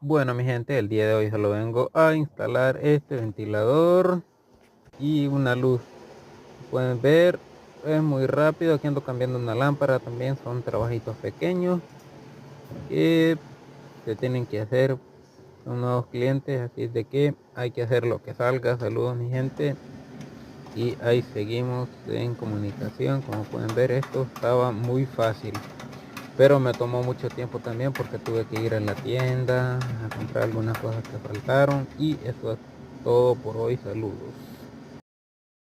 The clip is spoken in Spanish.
Bueno mi gente, el día de hoy solo vengo a instalar este ventilador y una luz. Pueden ver, es muy rápido. Aquí ando cambiando una lámpara, también son trabajitos pequeños que se tienen que hacer con nuevos clientes, así es de que hay que hacer lo que salga. Saludos mi gente, y ahí seguimos en comunicación. Como pueden ver, esto estaba muy fácil, pero me tomó mucho tiempo también porque tuve que ir a la tienda a comprar algunas cosas que faltaron. Y eso es todo por hoy. Saludos.